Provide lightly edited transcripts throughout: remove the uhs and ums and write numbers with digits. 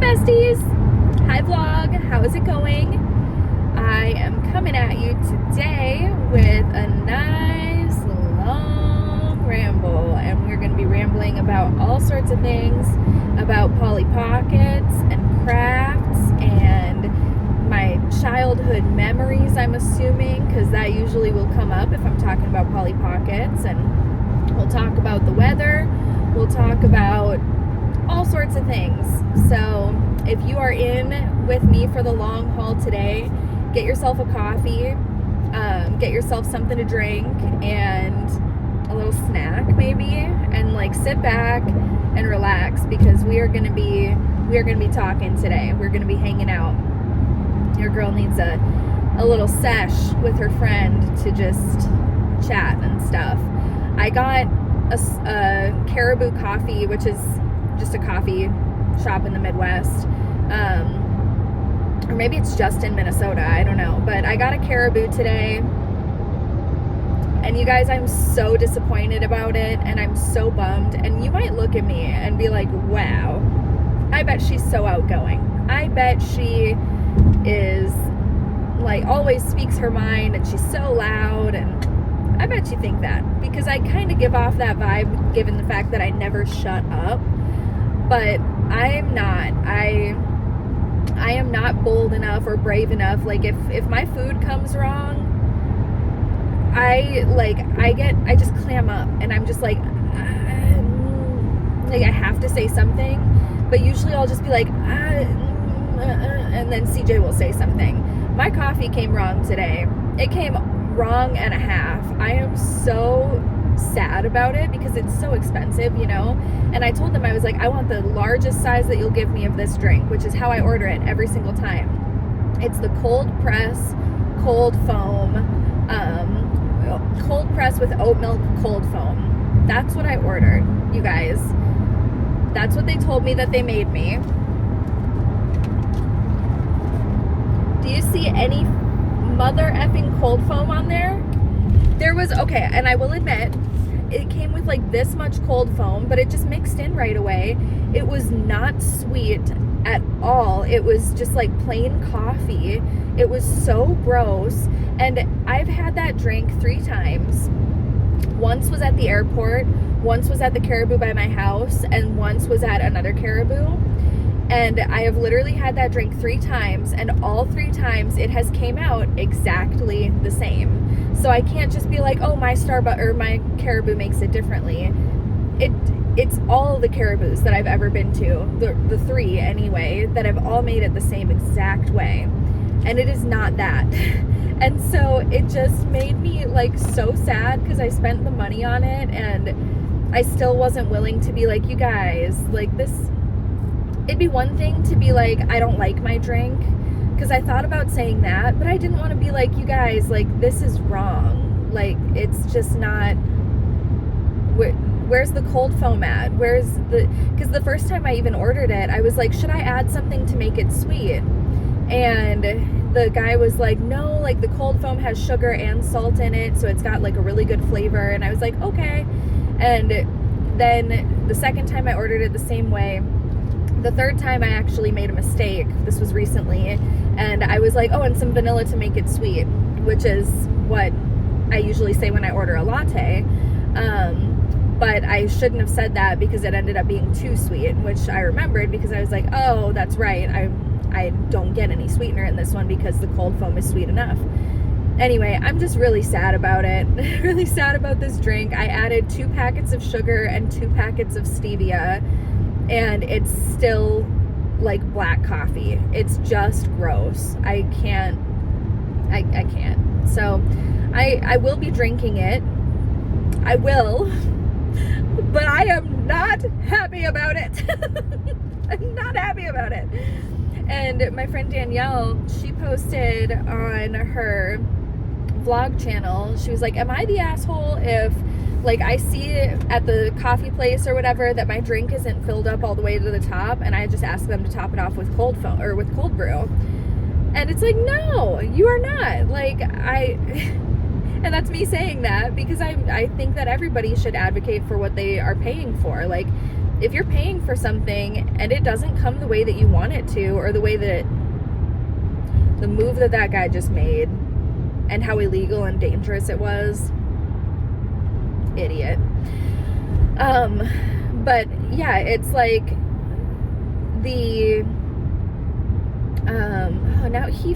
besties! Hi vlog, how is it going? I am coming at you today with a nice long ramble, and we're going to be rambling about all sorts of things, about Polly Pockets and crafts and my childhood memories, I'm assuming, because that usually will come up if I'm talking about Polly Pockets. And we'll talk about the weather, we'll talk about all sorts of things. So if you are in with me for the long haul today, get yourself a coffee, get yourself something to drink and a little snack maybe, and like sit back and relax, because we are going to be talking today. We're going to be hanging out. Your girl needs a little sesh with her friend to just chat and stuff. I got a Caribou Coffee, which is just a coffee shop in the Midwest, or maybe it's just in Minnesota, I don't know, but I got a Caribou today, and you guys, I'm so disappointed about it, and I'm so bummed. And you might look at me and be like, wow, I bet she's so outgoing, I bet she is like always speaks her mind and she's so loud, and I bet you think that, because I kind of give off that vibe given the fact that I never shut up. But I'm not. I am not bold enough or brave enough. Like if my food comes wrong, I just clam up, and I'm just like I have to say something. But usually I'll just be like and then CJ will say something. My coffee came wrong today. It came wrong and a half. I am so sad about it because it's so expensive, you know. And I told them, I was like, I want the largest size that you'll give me of this drink, which is how I order it every single time. It's the cold press, cold foam, cold press with oat milk cold foam. That's what I ordered, you guys. That's what they told me that they made me. Do you see any mother effing cold foam on there? There was, okay, and I will admit, it came with like this much cold foam, but it just mixed in right away. It was not sweet at all. It was just like plain coffee. It was so gross. And I've had that drink 3 times. Once was at the airport, once was at the Caribou by my house, and once was at another Caribou. And I have literally had that drink 3 times, and all 3 times it has came out exactly the same. So I can't just be like, oh, my Starbucks or my Caribou makes it differently. It's all the Caribous that I've ever been to, the 3 anyway, that have all made it the same exact way. And it is not that. And so it just made me like so sad, because I spent the money on it, and I still wasn't willing to be like, you guys, like this. It'd be one thing to be like, I don't like my drink, because I thought about saying that, but I didn't want to be like, you guys, like, this is wrong. Like, it's just not, where's the cold foam at? Because the first time I even ordered it, I was like, should I add something to make it sweet? And the guy was like, no, like the cold foam has sugar and salt in it, so it's got like a really good flavor. And I was like, okay. And then the second time I ordered it the same way. The third time I actually made a mistake. This was recently, and I was like, oh, and some vanilla to make it sweet, which is what I usually say when I order a latte. But I shouldn't have said that, because it ended up being too sweet, which I remembered, because I was like, oh, that's right. I don't get any sweetener in this one because the cold foam is sweet enough. Anyway, I'm just really sad about it. Really sad about this drink. I added 2 packets of sugar and 2 packets of stevia, and it's still like black coffee. It's just gross. I can't. So I will be drinking it. I will, but I am not happy about it. I'm not happy about it. And my friend Danielle, she posted on her vlog channel, she was like, am I the asshole if like I see at the coffee place or whatever that my drink isn't filled up all the way to the top, and I just ask them to top it off with cold foam or with cold brew? And it's like, no, you are not. Like, and that's me saying that because I think that everybody should advocate for what they are paying for. Like, if you're paying for something and it doesn't come the way that you want it to, or the way that the move that guy just made and how illegal and dangerous it was, idiot. But yeah, it's like the now he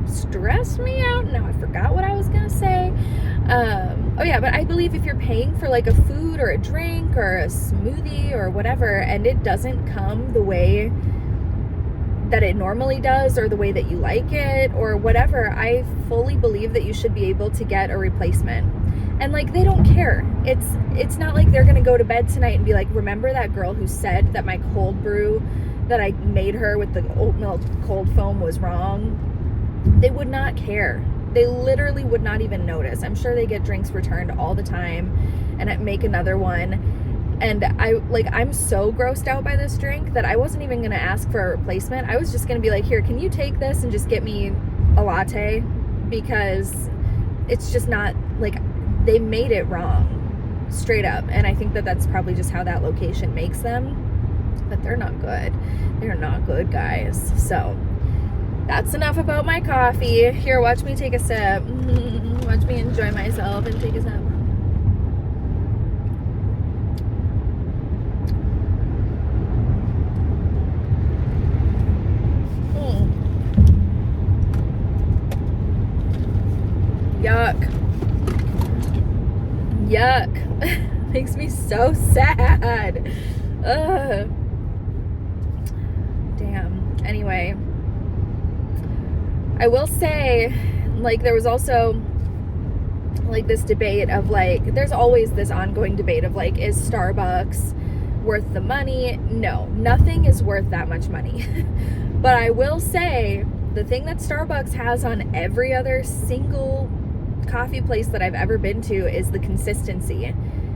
stressed me out. Now I forgot what I was gonna say. Oh yeah, but I believe if you're paying for like a food or a drink or a smoothie or whatever, and it doesn't come the way that it normally does, or the way that you like it, or whatever, I fully believe that you should be able to get a replacement. And like, they don't care. It's not like they're gonna go to bed tonight and be like, remember that girl who said that my cold brew that I made her with the oat milk cold foam was wrong? They would not care. They literally would not even notice. I'm sure they get drinks returned all the time, and I make another one. And I'm so grossed out by this drink that I wasn't even gonna ask for a replacement. I was just gonna be like, here, can you take this and just get me a latte? Because it's just not, like, they made it wrong, straight up. And I think that that's probably just how that location makes them. But they're not good. They're not good, guys. So that's enough about my coffee. Here, watch me take a sip. Watch me enjoy myself and take a sip. Yuck. Yuck. Makes me so sad. Ugh. Damn. Anyway, I will say, like, there was also like this debate of like, there's always this ongoing debate of like, is Starbucks worth the money? No, nothing is worth that much money. But I will say, the thing that Starbucks has on every other single coffee place that I've ever been to is the consistency.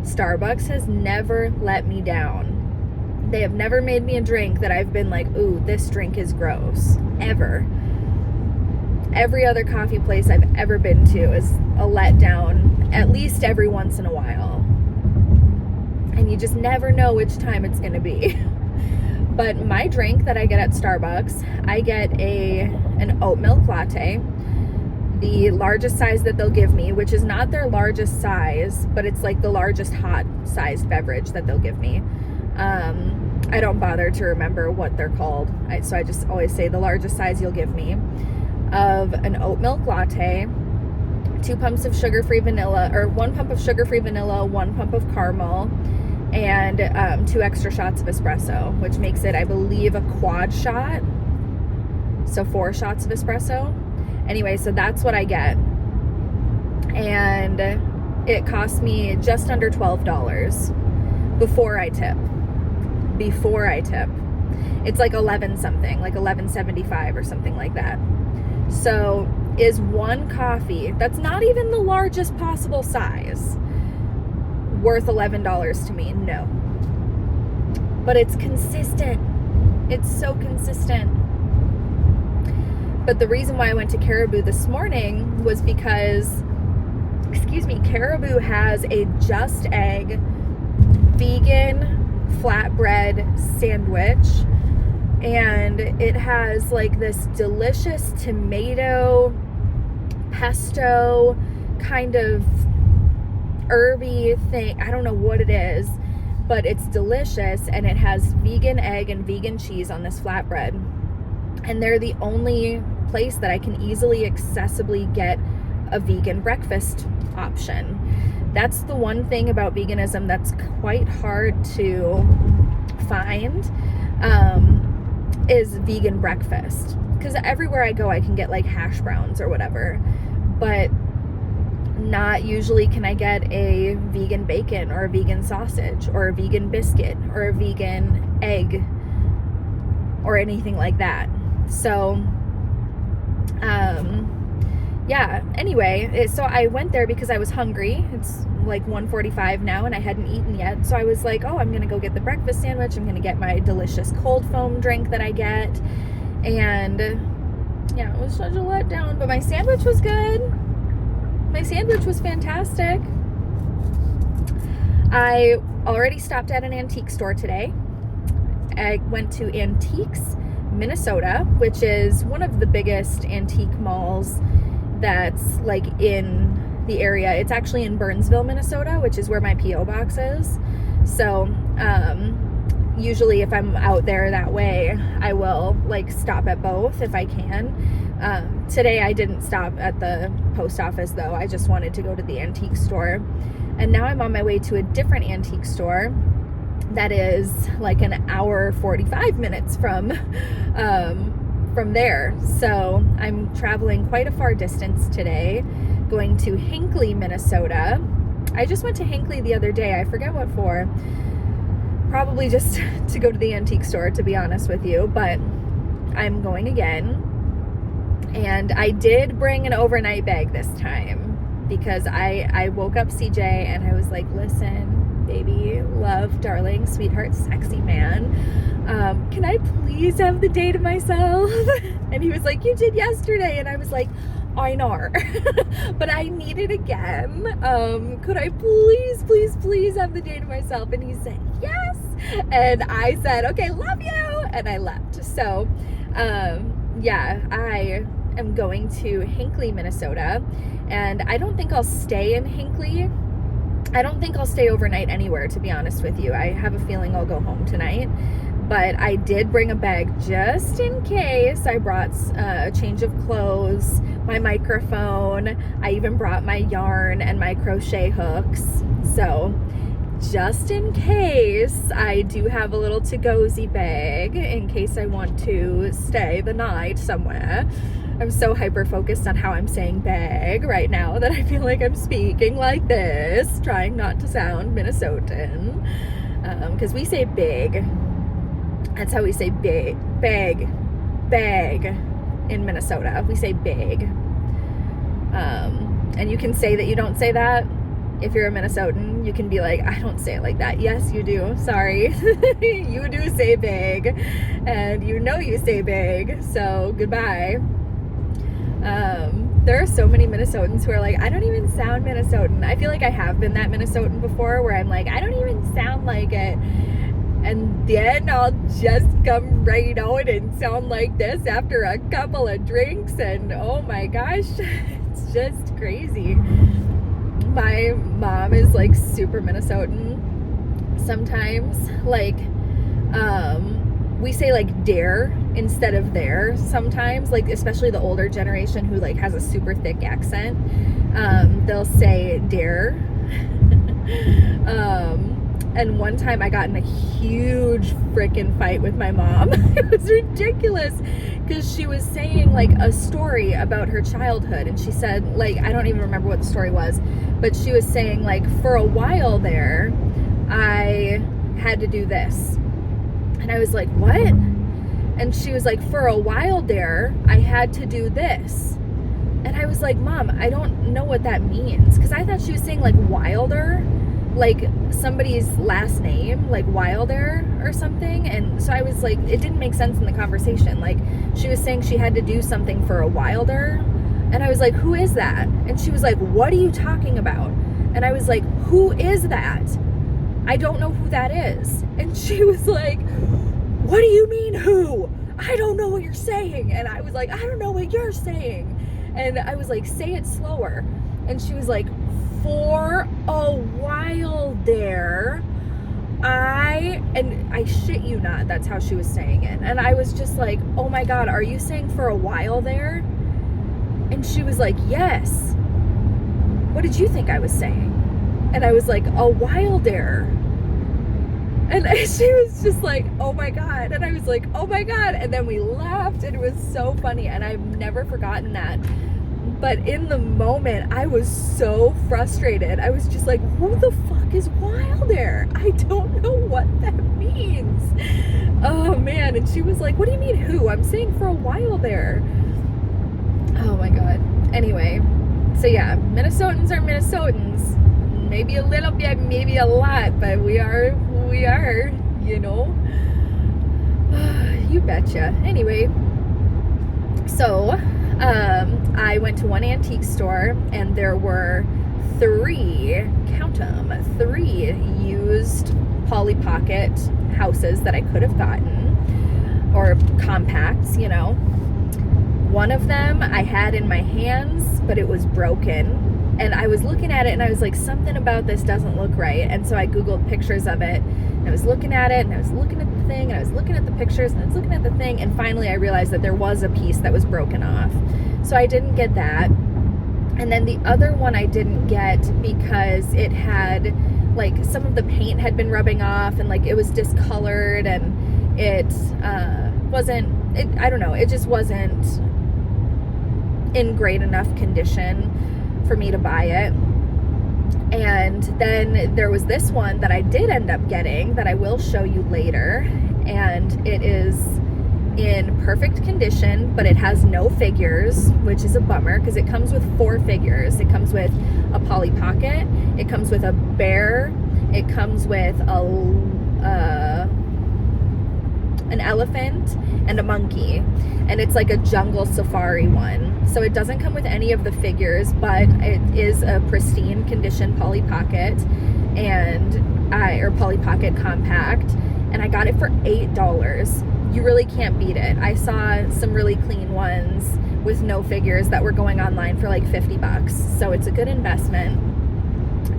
Starbucks has never let me down. They have never made me a drink that I've been like, ooh, this drink is gross. Ever. Every other coffee place I've ever been to is a letdown, at least every once in a while. And you just never know which time it's going to be. But my drink that I get at Starbucks, I get an oat milk latte, the largest size that they'll give me, which is not their largest size, but it's like the largest hot sized beverage that they'll give me. I don't bother to remember what they're called, so I just always say the largest size you'll give me of an oat milk latte, 2 pumps of sugar-free vanilla, or 1 pump of sugar-free vanilla, 1 pump of caramel, and 2 extra shots of espresso, which makes it, I believe, a quad shot, so 4 shots of espresso. Anyway, so that's what I get, and it cost me just under $12 before I tip. It's like 11 something, like 11.75 or something like that. So is one coffee that's not even the largest possible size worth $11 to me? No. But it's consistent. It's so consistent. But the reason why I went to Caribou this morning was because, Caribou has a Just Egg vegan flatbread sandwich, and it has like this delicious tomato pesto kind of herby thing. I don't know what it is, but it's delicious, and it has vegan egg and vegan cheese on this flatbread. And they're the only place that I can easily accessibly get a vegan breakfast option. That's the one thing about veganism that's quite hard to find, is vegan breakfast. Because everywhere I go, I can get like hash browns or whatever, but not usually can I get a vegan bacon or a vegan sausage or a vegan biscuit or a vegan egg or anything like that. So, yeah, anyway, so I went there because I was hungry. It's like 1:45 now and I hadn't eaten yet. So I was like, oh, I'm going to go get the breakfast sandwich. I'm going to get my delicious cold foam drink that I get. And yeah, it was such a letdown, but my sandwich was good. My sandwich was fantastic. I already stopped at an antique store today. I went to Antiques, Minnesota, which is one of the biggest antique malls that's like in the area. It's actually in Burnsville, Minnesota, which is where my P.O. box is. So usually if I'm out there that way, I will like stop at both if I can. Today I didn't stop at the post office though. I just wanted to go to the antique store. And now I'm on my way to a different antique store that is like an hour 45 minutes from there. So I'm traveling quite a far distance today, going to Hinckley, Minnesota. I just went to Hinckley the other day. I forget what for. Probably just to go to the antique store, to be honest with you, but I'm going again. And I did bring an overnight bag this time because I woke up CJ and I was like, listen, baby, love, darling, sweetheart, sexy man, can I please have the day to myself? And he was like, you did yesterday. And I was like, I know, but I need it again. Could I please have the day to myself? And he said, yes. And I said, okay, love you. And I left. So, yeah, I am going to Hinckley, Minnesota. And I don't think I'll stay in Hinckley. I don't think I'll stay overnight anywhere, to be honest with you. I have a feeling I'll go home tonight. But I did bring a bag just in case. I brought a change of clothes, my microphone. I even brought my yarn and my crochet hooks. So just in case, I do have a little to-go-zy bag in case I want to stay the night somewhere. I'm so hyper-focused on how I'm saying bag right now that I feel like I'm speaking like this, trying not to sound Minnesotan. Because we say big. That's how we say bag in Minnesota. We say big. And you can say that you don't say that. If you're a Minnesotan, you can be like, I don't say it like that. Yes, you do. Sorry. You do say big. And you know you say big. So goodbye. There are so many Minnesotans who are like, I don't even sound Minnesotan. I feel like I have been that Minnesotan before where I'm like, I don't even sound like it. And then I'll just come right out and sound like this after a couple of drinks. And oh my gosh, it's just crazy. My mom is like super Minnesotan sometimes. Like, we say like dare instead of there sometimes, like especially the older generation who like has a super thick accent. They'll say dare. And one time I got in a huge freaking fight with my mom. It was ridiculous because she was saying like a story about her childhood. And she said, like, I don't even remember what the story was, but she was saying like, for a while there, I had to do this. And I was like, what? And she was like, for a while there, I had to do this. And I was like, Mom, I don't know what that means. Because I thought she was saying like Wilder, like somebody's last name, like Wilder or something. And so I was like, it didn't make sense in the conversation. Like she was saying she had to do something for a Wilder. And I was like, who is that? And she was like, what are you talking about? And I was like, who is that? I don't know who that is. And she was like, what do you mean who? I don't know what you're saying. And I was like, I don't know what you're saying. And I was like, say it slower. And she was like, for a while there, and I shit you not, that's how she was saying it. And I was just like, oh my God, are you saying for a while there? And she was like, yes. What did you think I was saying? And I was like, a while there. And she was just like, oh my God. And I was like, oh my God. And then we laughed and it was so funny. And I've never forgotten that. But in the moment, I was so frustrated. I was just like, who the fuck is Wilder? I don't know what that means. Oh man. And she was like, what do you mean who? I'm saying for a while there. Oh my God. Anyway, so yeah, Minnesotans are Minnesotans. Maybe a little bit, maybe a lot, but we are, you know. You betcha. Anyway, so I went to one antique store and there were 3, count them, 3 used Polly Pocket houses that I could have gotten, or compacts, you know. One of them I had in my hands, but it was broken. And I was looking at it and I was like, something about this doesn't look right. And so I Googled pictures of it. And I was looking at it and I was looking at the thing and I was looking at the pictures and I was looking at the thing. And finally I realized that there was a piece that was broken off. So I didn't get that. And then the other one I didn't get because it had, like, some of the paint had been rubbing off and, like, it was discolored and it I don't know, it just wasn't in great enough condition for me to buy it. And then there was this one that I did end up getting that I will show you later, and it is in perfect condition, but it has no figures, which is a bummer because it comes with 4 figures. It comes with a Polly Pocket, it comes with a bear, it comes with an elephant and a monkey, and it's like a jungle safari one. So it doesn't come with any of the figures, but it is a pristine condition Polly Pocket or Polly Pocket compact, and I got it for $8. You really can't beat it. I saw some really clean ones with no figures that were going online for like $50, so it's a good investment.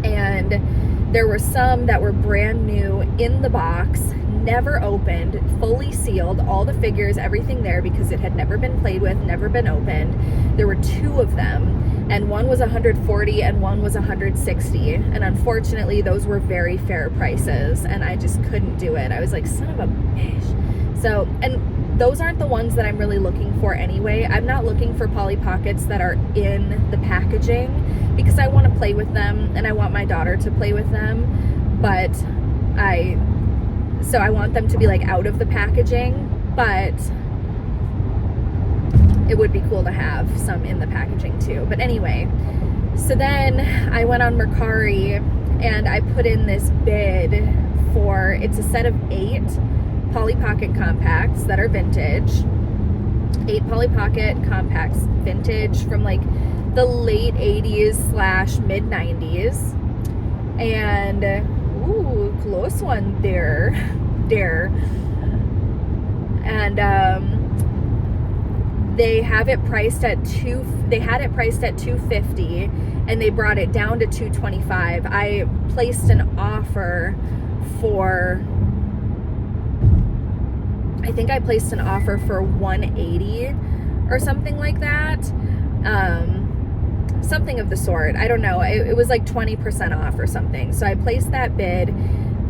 And there were some that were brand new in the box, never opened, fully sealed, all the figures, everything there, because it had never been played with, never been opened. There were 2 of them, and one was $140 and one was $160, and unfortunately those were very fair prices, and I just couldn't do it. I was like, son of a bitch. So, and those aren't the ones that I'm really looking for anyway. I'm not looking for Polly Pockets that are in the packaging because I want to play with them and I want my daughter to play with them, but I want them to be like out of the packaging, but it would be cool to have some in the packaging too. But anyway, so then I went on Mercari and I put in this bid for, it's a set of 8 Polly Pocket compacts that are vintage. 8 Polly Pocket compacts vintage from like the late 80s / mid 90s. And ooh, close one there. And they have it priced at they had it priced at $250 and they brought it down to $225. I placed an offer for, I think I placed an offer for $180 or something like that. Something of the sort. I don't know. It was like 20% off or something. So I placed that bid.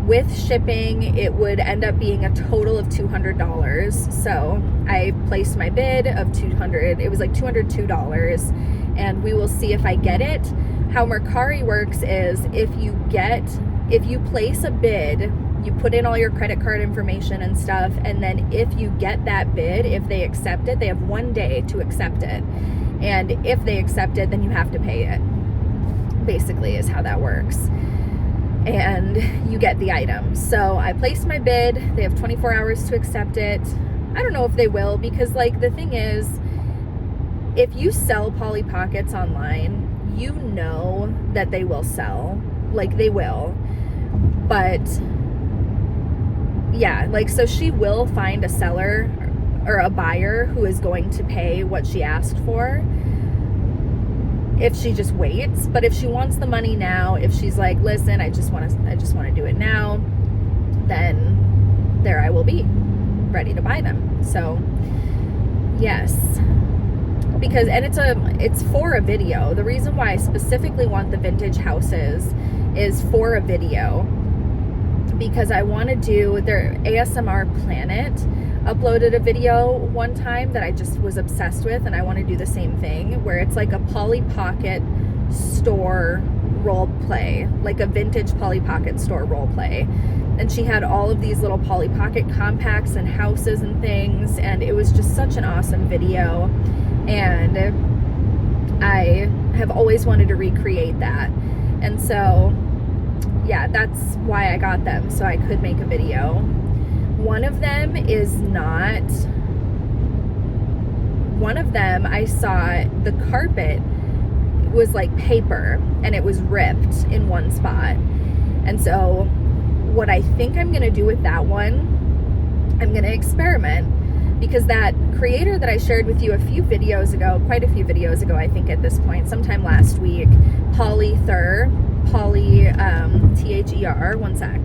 With shipping, it would end up being a total of $200. So I placed my bid of $200. It was like $202, and we will see if I get it. How Mercari works is if you place a bid, you put in all your credit card information and stuff, and then if you get that bid, if they accept it, they have 1 day to accept it. And if they accept it, then you have to pay it. Basically is how that works. And you get the item. So I placed my bid. They have 24 hours to accept it. I don't know if they will, because like the thing is, if you sell Polly Pockets online, you know that they will sell. Like they will. But yeah, like, so she will find a seller or a buyer who is going to pay what she asked for if she just waits. But if she wants the money now, if she's like, listen, I just want to do it now, then there I will be ready to buy them. So yes, because, and it's for a video. The reason why I specifically want the vintage houses is for a video, because I want to do, their ASMR Planet uploaded a video one time that I just was obsessed with, and I want to do the same thing, where it's like a Polly Pocket store role play, like a vintage Polly Pocket store role play. And she had all of these little Polly Pocket compacts and houses and things, and it was just such an awesome video, and I have always wanted to recreate that. And so yeah, that's why I got them, so I could make a video. One of them I saw the carpet was like paper and it was ripped in one spot. And so what I think I'm gonna do with that one, I'm gonna experiment, because that creator that I shared with you a few videos ago, quite a few videos ago, I think at this point, sometime last week, Polly Ther, Polly, Ther, one sec.